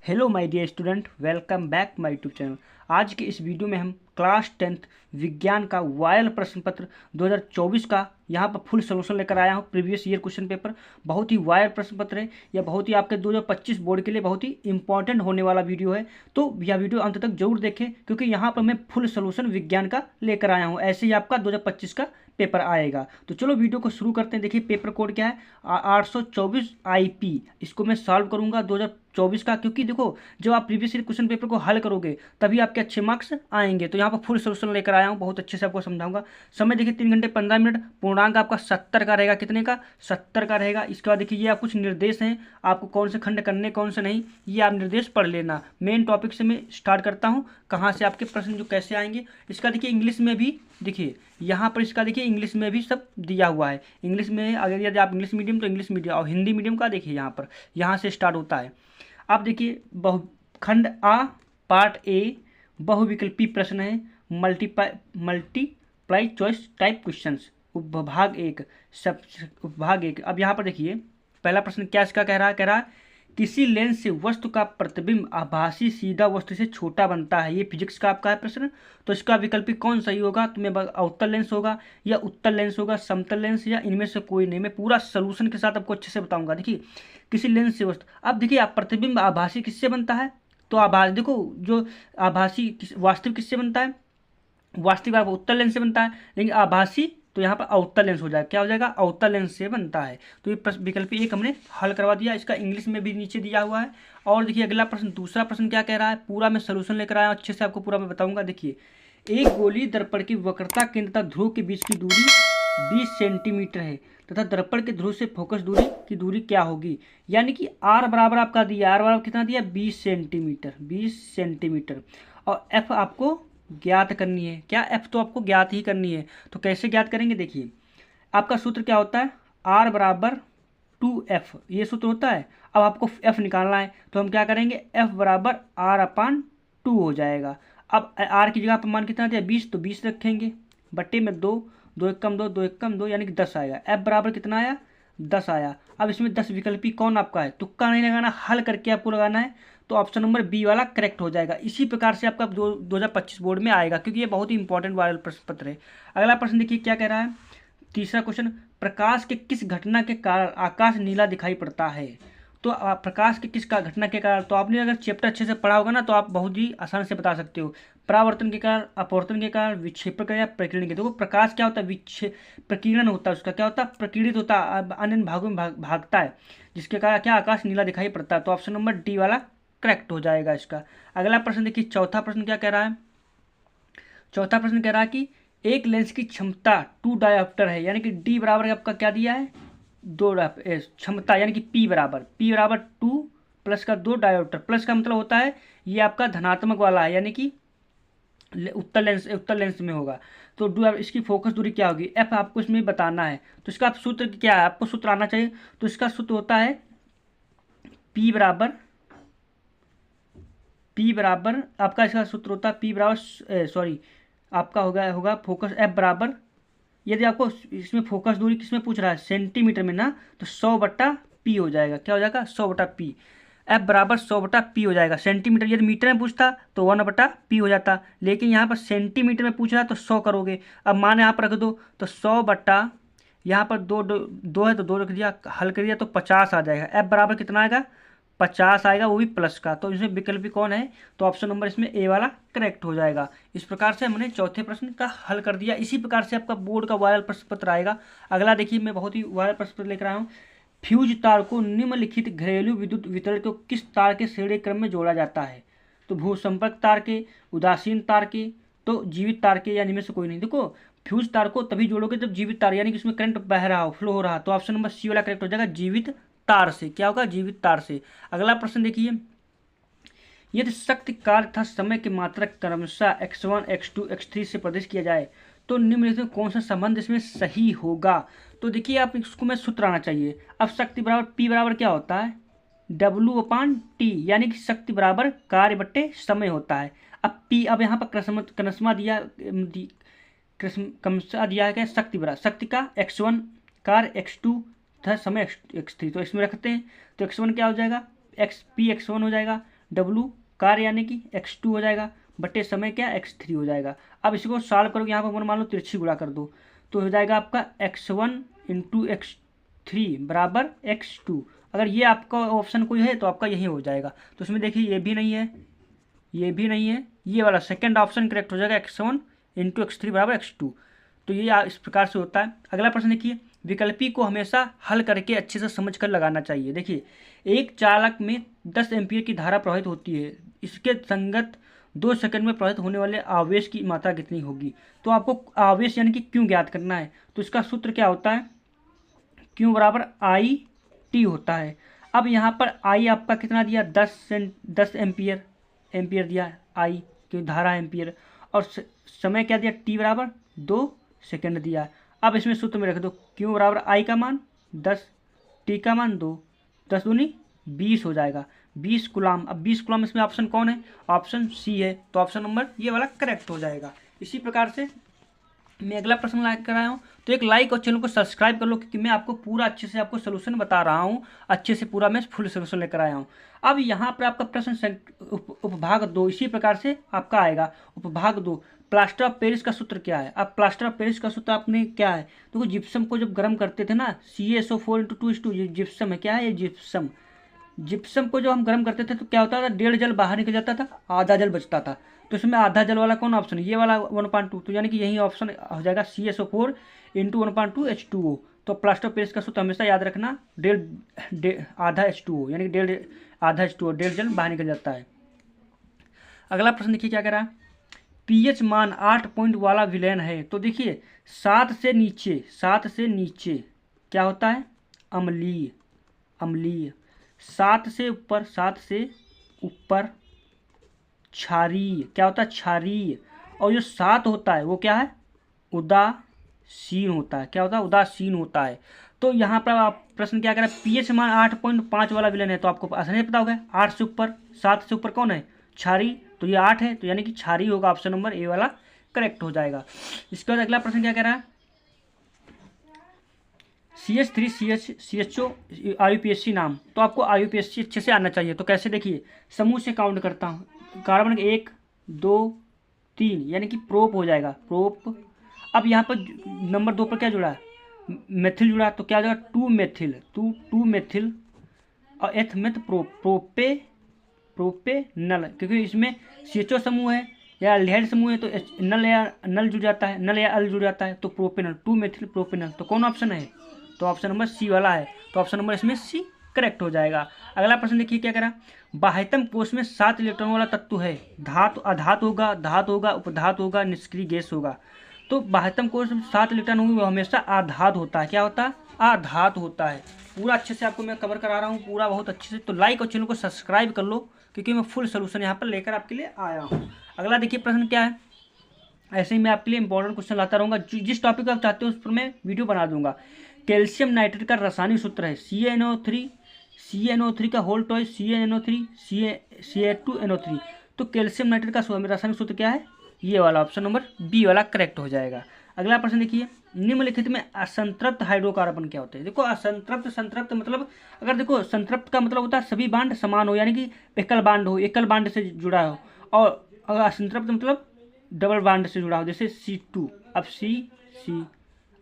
Hello my dear student, welcome back my YouTube channel. आज के इस वीडियो में हम क्लास 10th विज्ञान का वायल प्रश्न पत्र 2024 का यहाँ पर फुल सोल्यूशन लेकर आया हूँ। प्रीवियस ईयर क्वेश्चन पेपर बहुत ही वायल प्रश्न पत्र है। यह बहुत ही आपके 2025 बोर्ड के लिए बहुत ही इंपॉर्टेंट होने वाला वीडियो है, तो यह वीडियो अंत तक जरूर देखें क्योंकि यहाँ पर मैं फुल सोल्यूशन विज्ञान का लेकर आया हूँ। ऐसे ही आपका 2025 का पेपर आएगा। तो चलो वीडियो को शुरू करते हैं। देखिए पेपर कोड क्या है, 824 IP। इसको मैं सॉल्व करूंगा 2024 का, क्योंकि देखो जब आप प्रीवियस ईयर क्वेश्चन पेपर को हल करोगे तभी आपके अच्छे मार्क्स आएंगे। तो यहाँ पर फुल सोल्यूशन लेकर आया हूँ, बहुत अच्छे से आपको समझाऊंगा। समय देखिए 3 घंटे 15 मिनट। पूर्णांक आपका 70 का रहेगा। कितने का? 70 का रहेगा। इसके बाद देखिए ये आप कुछ निर्देश हैं, आपको कौन से खंड करने कौन से नहीं, ये आप निर्देश पढ़ लेना। मेन टॉपिक से मैं स्टार्ट करता हूँ, कहाँ से आपके प्रश्न जो कैसे आएंगे। इसका देखिए इंग्लिश में भी, देखिए यहाँ पर इसका देखिए इंग्लिश में भी सब दिया हुआ है। इंग्लिश में अगर यदि आप इंग्लिश मीडियम तो इंग्लिश मीडियम, और हिंदी मीडियम का देखिए यहाँ पर यहाँ से स्टार्ट होता है। आप देखिए खंड आ पार्ट ए बहुविकल्पी प्रश्न है, मल्टीप्लाई चॉइस टाइप क्वेश्चंस, उपभाग एक, सब उपभाग एक। अब यहाँ पर देखिए पहला प्रश्न क्या इसका कह रहा है किसी लेंस से वस्तु का प्रतिबिंब आभासी सीधा वस्तु से छोटा बनता है। ये फिजिक्स का आपका है प्रश्न। तो इसका विकल्प कौन सही होगा? तुम्हें अवतल लेंस होगा या उत्तल लेंस होगा, समतल लेंस, या इनमें से कोई नहीं। मैं पूरा सोल्यूशन के साथ आपको अच्छे से बताऊंगा। देखिए किसी लेंस से वस्तु, अब देखिए आप प्रतिबिंब आभासी किससे बनता है? तो आभास देखो जो आभासी वास्तविक किससे बनता है? वास्तविक आप उत्तल लेंस से बनता है, लेकिन आभासी तो यहाँ पर अवतल लेंस हो जाएगा। क्या हो जाएगा? अवतल लेंस से बनता है। तो ये विकल्प एक हमने हल करवा दिया। इसका इंग्लिश में भी नीचे दिया हुआ है। और देखिए अगला प्रश्न, दूसरा प्रश्न क्या कह रहा है, पूरा मैं सोल्यूशन लेकर आया हूँ, अच्छे से आपको पूरा मैं बताऊंगा। देखिए एक गोली दर्पण की वक्रता केंद्र तथा ध्रुव के बीच की दूरी 20 सेंटीमीटर है तथा दर्पण के ध्रुव से फोकस दूरी की दूरी क्या होगी? यानी कि आर बराबर आपका दिया, आर बराबर कितना दिया? 20 सेंटीमीटर, 20 सेंटीमीटर। और एफ आपको ज्ञात करनी है। क्या? एफ तो आपको ज्ञात ही करनी है। तो कैसे ज्ञात करेंगे? देखिए आपका सूत्र क्या होता है, आर बराबर 2F, ये सूत्र होता है। अब आपको एफ निकालना है तो हम क्या करेंगे, एफ बराबर R/2 हो जाएगा। अब आर की जगह पर मान कितना दिया? 20, तो 20 रखेंगे बट्टे में 2, 2 एकम 2, 2 एकम 2, यानी कि 10 आएगा। एफ बराबर कितना आया? 10 आया। अब इसमें 10 विकल्पी कौन आपका है? तुक्का नहीं लगाना, हल करके आपको लगाना है। तो ऑप्शन नंबर बी वाला करेक्ट हो जाएगा। इसी प्रकार से आपका 2025 बोर्ड में आएगा, क्योंकि ये बहुत ही इंपॉर्टेंट वायरल प्रश्न पत्र है। अगला प्रश्न देखिए क्या कह रहा है, तीसरा क्वेश्चन, प्रकाश के किस घटना के कारण आकाश नीला दिखाई पड़ता है? तो प्रकाश के किस का घटना के कारण, तो आपने अगर चैप्टर अच्छे से पढ़ा होगा ना तो आप बहुत ही आसान से बता सकते हो। परावर्तन के कारण, अपवर्तन के कारण, विक्षेपण के या प्रकीर्णन के। देखो प्रकाश क्या होता है? प्रकीर्णन होता है, उसका क्या होता है? प्रकीर्णित होता है, अन्य भागों में भागता है, जिसके कारण क्या आकाश नीला दिखाई पड़ता है। तो ऑप्शन नंबर डी वाला करेक्ट हो जाएगा इसका। अगला प्रश्न देखिए, चौथा प्रश्न क्या कह रहा है, चौथा प्रश्न कह रहा है कि एक लेंस की क्षमता 2 डायोप्टर है, यानी कि डी बराबर आपका क्या दिया है? 2 क्षमता, यानी कि पी बराबर 2 प्लस का 2 डायोप्टर। प्लस का मतलब होता है ये आपका धनात्मक वाला है, यानी कि उत्तर लेंस में होगा। तो इसकी फोकस दूरी क्या होगी? एफ आपको इसमें बताना है। तो इसका सूत्र क्या है? आपको सूत्र आना चाहिए। तो इसका सूत्र होता है पी बराबर आपका, इसका सूत्र होता है पी बराबर, सॉरी आपका होगा फोकस एफ बराबर, यदि आपको इसमें फोकस दूरी किसमें पूछ रहा है? सेंटीमीटर में ना, तो 100/P हो जाएगा। क्या हो जाएगा? 100/P। एफ बराबर 100/P हो जाएगा। सेंटीमीटर यदि मीटर में पूछता तो 1/P हो जाता, लेकिन यहाँ पर सेंटीमीटर में पूछ रहा है तो 100 करोगे। अब मान यहाँ पर रख दो तो 100 यहाँ पर दो है तो 2 रख दिया, हल कर दिया तो 50 आ जाएगा। एफ बराबर कितना आएगा? 50 आएगा, वो भी प्लस का। तो इसमें विकल्प कौन है? तो ऑप्शन नंबर इसमें ए वाला करेक्ट हो जाएगा। इस प्रकार से हमने चौथे प्रश्न का हल कर दिया। इसी प्रकार से आपका बोर्ड का वायरल प्रश्न पत्र आएगा। अगला देखिए, मैं बहुत ही वायरल प्रश्न पत्र लेकर आया हूँ। फ्यूज तार को निम्नलिखित घरेलू विद्युत वितरण को किस तार के श्रेणी क्रम में जोड़ा जाता है? तो भू संपर्क तार के, उदासीन तार के, तो जीवित तार के, या इनमें से कोई नहीं। देखो फ्यूज तार को तभी जोड़ोगे जब जीवित तार, यानी कि उसमें करंट बह रहा हो, फ्लो हो रहा। तो ऑप्शन नंबर सी वाला करेक्ट हो जाएगा, जीवित तार से। क्या होगा? जीवित तार से। अगला प्रश्न देखिए, यदि शक्ति कार्य तथा समय की मात्रा क्रमशः x1 x2 x3 से प्रदर्शित किया जाए तो निम्नलिखित में कौन सा संबंध इसमें सही होगा? तो देखिए आप इसको में सूत्र आना चाहिए। अब शक्ति बराबर P बराबर क्या होता है? W/T, यानी कि शक्ति बराबर कार्य बट्टे समय होता है। अब P, अब यहाँ पर क्रमशः दिया है क्या? शक्ति बराबर शक्ति का x1 कार्य x2 तथा समय x3, तो इसमें रखते हैं। तो x1 क्या हो जाएगा? P x1 हो जाएगा, W कार्य यानी कि x2 हो जाएगा, बटे समय क्या x3 हो जाएगा। अब इसको सॉल्व करोगे, यहाँ पर मान लो तिरछी गुणा कर दो तो हो जाएगा आपका x1 इंटू x3 बराबर x2। अगर ये आपका ऑप्शन कोई है तो आपका यही हो जाएगा। तो इसमें देखिए ये भी नहीं है, ये भी नहीं है, ये वाला सेकंड ऑप्शन करेक्ट हो जाएगा, x1 इंटू x3 बराबर x2। तो ये इस प्रकार से होता है। अगला प्रश्न देखिए, विकल्पी को हमेशा हल करके अच्छे से समझ कर लगाना चाहिए। देखिए एक चालक में 10 एम्पीयर की धारा प्रवाहित होती है, इसके संगत 2 सेकंड में प्रवाहित होने वाले आवेश की मात्रा कितनी होगी। तो आपको आवेश यानी कि क्यों ज्ञात करना है। तो इसका सूत्र क्या होता है, क्यू बराबर आई टी होता है। अब यहाँ पर आई आपका कितना दिया, 10 एम्पियर दिया आई की धारा एम्पियर, और समय क्या दिया, टी बराबर 2 सेकंड दिया। अब इसमें सूत्र में रख दो, क्यू बराबर आई का मान 10, टी का मान 2, 10 दूनी 20 हो जाएगा, 20 कूलम। अब 20 कूलम इसमें ऑप्शन कौन है, ऑप्शन सी है, तो ऑप्शन नंबर ये वाला करेक्ट हो जाएगा। इसी प्रकार से मैं अगला प्रश्न लाइक कर रहा हूँ, तो एक लाइक और चैनल को सब्सक्राइब कर लो, क्योंकि मैं आपको पूरा अच्छे से आपको सोल्यूशन बता रहा हूँ, अच्छे से पूरा मैं फुल सोल्यूशन लेकर आया हूँ। अब यहाँ पर आपका प्रश्न उपभाग 2 इसी प्रकार से आपका आएगा। उपभाग 2, प्लास्टर ऑफ पेरिस का सूत्र क्या है। अब प्लास्टर ऑफ पेरिस का सूत्र आपने क्या है, देखो जिप्सम को जब गर्म करते थे ना, CaSO4:2:2, ये जिप्सम है, क्या है ये जिप्सम। जिप्सम को जब हम गर्म करते थे तो क्या होता था, 1.5 जल बाहर निकल जाता था, आधा जल बचता था। तो इसमें आधा जल वाला कौन ऑप्शन है, ये वाला 1.2, तो यानी कि यही ऑप्शन हो जाएगा CaSO4 इंटू 1.2 H2O। तो प्लास्टर ऑफ पेरिस का सूत्र हमेशा याद रखना, आधा H2O, यानी कि आधा H2O, 1.5 जल बाहर निकल जाता है। अगला प्रश्न देखिए क्या कह रहा है, pH मान 8 पॉइंट वाला विलयन है। तो देखिए 7 से नीचे क्या होता है, अम्लीय। 7 से ऊपर क्षारीय, क्या होता है, क्षारीय। और जो 7 होता है वो क्या है, उदासीन होता है। क्या होता है, उदासीन होता है। तो यहाँ पर आप प्रश्न क्या कर रहे हैं, pH मान 8.5 वाला विलयन है, तो आपको आसानी पता होगा 8 से ऊपर, 7 से ऊपर कौन है, क्षारीय, तो ये 8 है, तो यानी कि क्षारीय होगा, ऑप्शन नंबर ए वाला करेक्ट हो जाएगा। इसके बाद अगला प्रश्न क्या कह रहा है, CH3CHO IUPAC नाम। तो आपको IUPAC अच्छे से आना चाहिए। तो कैसे, देखिए समूह से काउंट करता हूँ, कार्बन 1 2 3, यानी कि प्रोप हो जाएगा, प्रोप। अब यहाँ पर नंबर 2 पर क्या जुड़ा है, मेथिल जुड़ा, तो क्या हो जाएगा 2 मेथिल और एथ मेथ प्रोपेनल, क्योंकि इसमें CHO समूह है या एल्डिहाइड समूह है, तो नल जुड़ जाता है, नल या अल जुड़ जाता है, तो प्रोपेनल, 2 मेथिल प्रोपेनल। तो कौन ऑप्शन है, तो ऑप्शन नंबर सी वाला है, तो ऑप्शन नंबर इसमें सी करेक्ट हो जाएगा। अगला प्रश्न देखिए क्या करा, बाह्यतम कोश में 7 इलेक्ट्रॉन वाला तत्व है, धातु अधातु होगा, धातु होगा, उपधातु होगा, निष्क्रिय गैस होगा। तो बाह्यतम कोश में 7 इलेक्ट्रॉन होंगे, वो हमेशा आधातु होता है। क्या होता है, आधातु होता है। पूरा अच्छे से आपको मैं कवर करा रहा हूँ, पूरा बहुत अच्छे से। तो लाइक और चैनल को सब्सक्राइब कर लो, क्योंकि मैं फुल सोल्यूशन यहाँ पर लेकर आपके लिए आया हूँ। अगला देखिए प्रश्न क्या है, ऐसे ही मैं आपके लिए इंपॉर्टेंट क्वेश्चन लाता रहूँगा, जिस टॉपिक आप चाहते हो उस पर मैं वीडियो बना दूंगा। कैल्शियम नाइट्रेट का रासायनिक सूत्र है CaNO3 का होल टॉय CaNO3 Ca2NO3। तो कैल्शियम नाइट्रेट का रासायनिक सूत्र क्या है, ये वाला, ऑप्शन नंबर बी वाला करेक्ट हो जाएगा। अगला प्रश्न देखिए, निम्नलिखित में असंतृप्त हाइड्रोकार्बन क्या होते हैं। देखो संतृप्त मतलब, अगर देखो संतृप्त का मतलब होता है सभी बांड समान हो, यानी कि एकल बांड से जुड़ा हो, और अगर असंतृप्त मतलब डबल बांड से जुड़ा हो, जैसे C2, अब C,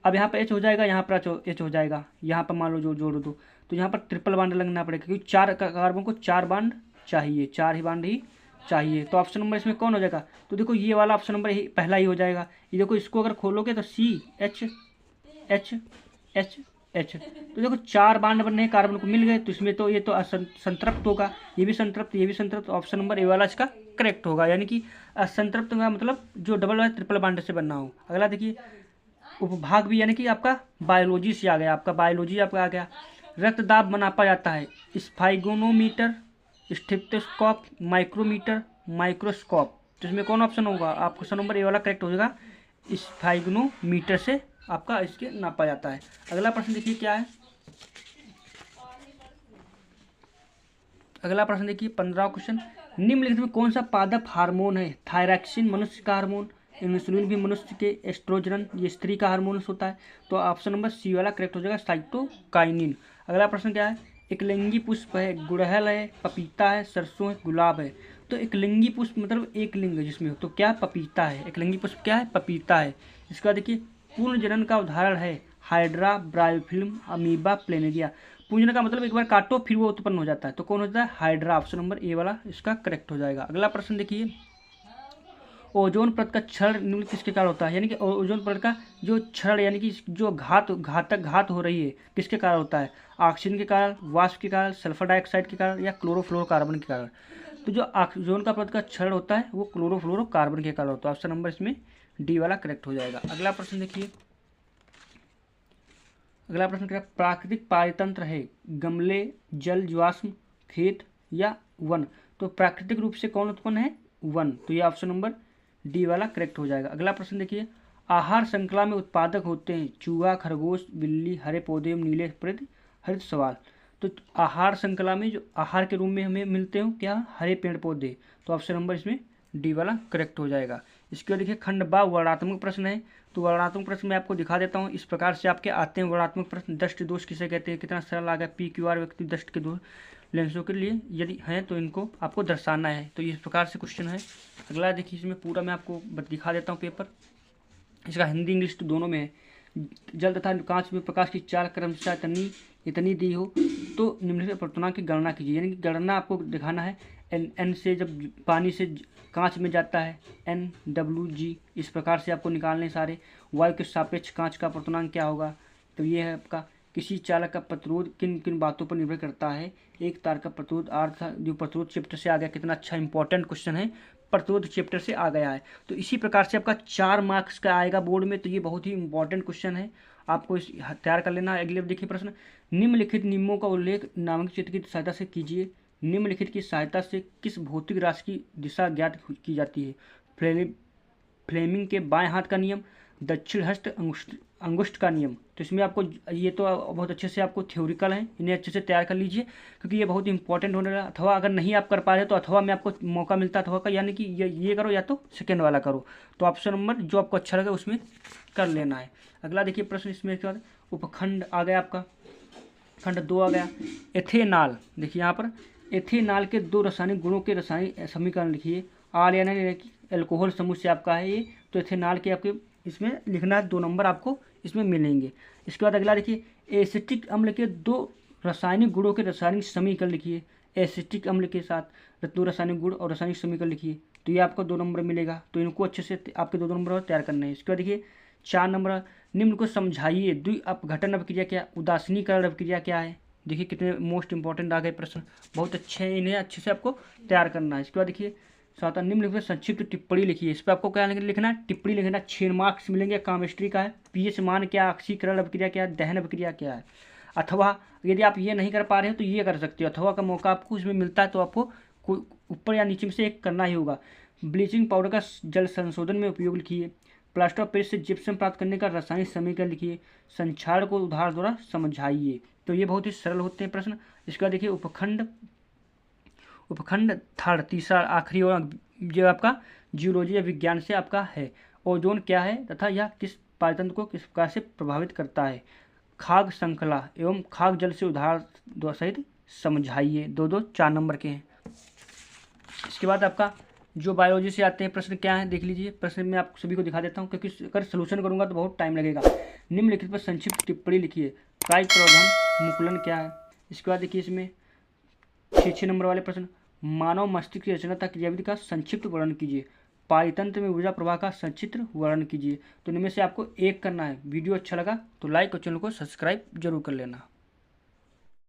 अब यहाँ पर H हो जाएगा, यहाँ पर H हो जाएगा, यहाँ पर मान लो जो जोड़ दो, तो यहाँ पर ट्रिपल बांड लगना पड़ेगा, क्योंकि 4 कार्बन को 4 बांड चाहिए, 4 ही बांड ही चाहिए। तो ऑप्शन नंबर इसमें कौन हो जाएगा, तो देखो ये वाला ऑप्शन नंबर ही पहला ही हो जाएगा। ये देखो इसको अगर खोलोगे तो CH, तो देखो 4 बांड बनने हैं, कार्बन को मिल गए, तो इसमें तो ये तो संतृप्त होगा, ये भी संतृप्त, ऑप्शन नंबर ए वाला इसका करेक्ट होगा। यानी कि असंतृप्त का मतलब जो डबल या ट्रिपल बांड से बनना हो। अगला देखिए, उपभाग भी, यानी कि आपका बायोलॉजी से आ गया, आपका आ गया। रक्तदाब मापा जाता है, स्फाइगोनोमीटर, स्टेथोस्कोप, माइक्रोमीटर, माइक्रोस्कोप। तो इसमें कौन ऑप्शन होगा, आपको ऑप्शन नंबर ए वाला करेक्ट हो जाएगा, स्फाइगोनोमीटर से आपका इसके नापा जाता है। अगला प्रश्न देखिए क्या है, अगला प्रश्न देखिए 15वां क्वेश्चन, निम्नलिखित में कौन सा पादप हार्मोन है। थायरॉक्सिन मनुष्य का हार्मोन, इंसुलिन भी मनुष्य के, एस्ट्रोजन ये स्त्री का हार्मोन होता है। तो ऑप्शन नंबर सी वाला करेक्ट हो जाएगा, साइटोकाइनिन। अगला प्रश्न क्या है, एकलिंगी पुष्प है, गुड़हल है, पपीता है, सरसों है, गुलाब है। तो एकलिंगी पुष्प मतलब एक लिंग जिसमें हो, तो क्या पपीता है। एकलिंगी पुष्प क्या है, पपीता है। इसके बाद देखिए पूर्ण जनन का उदाहरण है हाइड्रा, ब्रायोफिल्म, अमीबा, प्लेनेरिया। पूंजन का मतलब एक बार काटो फिर वो उत्पन्न हो जाता है, तो कौन होता है, हाइड्रा। ऑप्शन नंबर ए वाला इसका करेक्ट हो जाएगा। अगला प्रश्न देखिए, ओजोन परत का क्षरण निम्न किसके कारण होता है, यानी कि ओजोन परत का जो क्षरण यानी कि जो घात हो रही है किसके कारण होता है, ऑक्सीजन के कारण, वाष्प के कारण, सल्फर डाइऑक्साइड के कारण या क्लोरोफ्लोरोकार्बन के कारण। तो जो ओजोन का परत का क्षरण होता है वो क्लोरोफ्लोरोकार्बन के कारण होता है। ऑप्शन नंबर इसमें डी वाला करेक्ट हो जाएगा। अगला प्रश्न देखिए, अगला प्रश्न क्या है, प्राकृतिक पारितंत्र है गमले, जल, जीवाश्म, खेत या वन। तो प्राकृतिक रूप से कौन उत्पन्न है, वन। तो ये ऑप्शन नंबर डी वाला करेक्ट हो जाएगा। अगला प्रश्न देखिए, आहार श्रृंखला में उत्पादक होते हैं चूहा, खरगोश, बिल्ली, हरे पौधे एवं नीले प्रद हरित सवाल। तो आहार श्रृंखला में जो आहार के रूप में हमें मिलते हो क्या, हरे पेड़ पौधे। तो ऑप्शन नंबर इसमें डी वाला करेक्ट हो जाएगा। इसके बाद देखिए खंड बा वर्णात्मक प्रश्न है। तो वर्णात्मक प्रश्न मैं आपको दिखा देता हूँ, इस प्रकार से आपके आते हैं वर्णात्मक प्रश्न। दृष्टि दोष किसे कहते हैं, कितना सरल आ गया, पी क्यू आर व्यक्ति दृष्टि के दो लेंसों के लिए यदि हैं तो इनको आपको दर्शाना है। तो इस प्रकार से क्वेश्चन है। अगला देखिए, इसमें पूरा मैं आपको दिखा देता हूँ पेपर, इसका हिंदी इंग्लिश तो दोनों में है। जल तथा कांच में प्रकाश की चाल क्रमशः इतनी दी हो तो निम्नलिखित अपवर्तनांक की गणना कीजिए। यानी कि गणना आपको दिखाना है, एन से जब पानी से कांच में जाता है NWG, इस प्रकार से आपको निकालने सारे। वायु के सापेक्ष कांच का अपवर्तनांक क्या होगा, तो ये है आपका। किसी चालक का प्रतिरोध किन किन बातों पर निर्भर करता है, एक तार का प्रतिरोध, अर्थ जो प्रतिरोध चैप्टर से आ गया, कितना अच्छा इंपॉर्टेंट क्वेश्चन है, प्रतिरोध चैप्टर से आ गया है। तो इसी प्रकार से आपका 4 मार्क्स का आएगा बोर्ड में। तो ये बहुत ही इंपॉर्टेंट क्वेश्चन है, आपको इस तैयार कर लेना है। अगले देखिए प्रश्न, निम्नलिखित नियमों का उल्लेख नामक चित्र की सहायता से कीजिए। निम्नलिखित की सहायता से किस भौतिक राशि की दिशा ज्ञात की जाती है, फ्लेमिंग के बाएं हाथ का नियम, दक्षिण हस्त अंगुष्ठ का नियम। तो इसमें आपको ये तो बहुत अच्छे से आपको थ्योरिकल है, इन्हें अच्छे से तैयार कर लीजिए क्योंकि ये बहुत इंपॉर्टेंट होने वाला। अथवा अगर नहीं आप कर पा रहे तो अथवा में आपको मौका मिलता है अथवा का, यानी कि ये करो या तो सेकेंड वाला करो। तो ऑप्शन नंबर जो आपको अच्छा लगे उसमें कर लेना है। अगला देखिए प्रश्न, इसमें इसके बाद उपखंड आ गया आपका, खंड 2 आ गया एथेनॉल। देखिए यहाँ पर एथेनॉल के 2 रासायनिक गुणों के रासायनिक समीकरण लिखिए। आर यानी कि एल्कोहल समूह से आपका है ये, तो एथेनॉल के आपके इसमें लिखना 2 नंबर आपको इसमें मिलेंगे। इसके बाद अगला देखिए, एसिटिक अम्ल के 2 रासायनिक गुणों के रासायनिक समीकरण लिखिए। एसिटिक अम्ल के साथ 2 रासायनिक गुण और रासायनिक समीकरण लिखिए, तो ये आपको 2 नंबर मिलेगा। तो इनको अच्छे से आपके 2 नंबर तैयार करना है। इसके बाद देखिए 4 नंबर, निम्न को समझाइए। द्विअपघटन अभिक्रिया क्या, उदासीनीकरण अभिक्रिया क्या है। देखिए कितने मोस्ट इंपॉर्टेंट आ गए प्रश्न, बहुत अच्छे हैं, इन्हें अच्छे से आपको तैयार करना है। इसके बाद देखिए 7 निम्नलिखित संक्षिप्त टिप्पणी लिखिए। इस पर आपको क्या लिखना है, टिप्पणी लिखना। 6 मार्क्स मिलेंगे। केमिस्ट्री का है, पीएच मान क्या, ऑक्सीकरण अभिक्रिया क्या है, दहन अभिक्रिया क्या है। अथवा यदि आप ये नहीं कर पा रहे हो तो ये कर सकते हो, अथवा का मौका आपको इसमें मिलता है, तो आपको ऊपर या नीचे में से एक करना ही होगा। ब्लीचिंग पाउडर का जल संशोधन में उपयोग लिखिए। प्लास्टर ऑफ पेरिस से जिप्सम प्राप्त करने का रासायनिक समीकरण लिखिए। संक्षारण को उदाहरण द्वारा समझाइए। तो ये बहुत ही सरल होते हैं प्रश्न। इसके बाद देखिए उपखंड थर्ड, तीसरा आखिरी और जो आपका जियोलॉजी या विज्ञान से आपका है। ओजोन क्या है तथा यह किस पारितंत्र को किस प्रकार से प्रभावित करता है। खाद्य श्रृंखला एवं खाद्य जल से उदाहरण सहित समझाइए। 2 4 नंबर के हैं। इसके बाद आपका जो बायोलॉजी से आते हैं प्रश्न क्या है देख लीजिए। प्रश्न में आप सभी को दिखा देता हूँ क्योंकि अगर सोल्यूशन करूँगा तो बहुत टाइम लगेगा। निम्नलिखित पर संक्षिप्त टिप्पणी लिखिए। कायिक मुकुलन क्या है। इसके बाद देखिए इसमें 6 नंबर वाले प्रश्न, मानव मस्तिष्क की रचना तथा क्रियाविधि का संक्षिप्त वर्णन कीजिए। पारितंत्र में ऊर्जा प्रवाह का संक्षिप्त वर्णन कीजिए। तो इनमें से आपको एक करना है। वीडियो अच्छा लगा तो लाइक और चैनल को सब्सक्राइब जरूर कर लेना।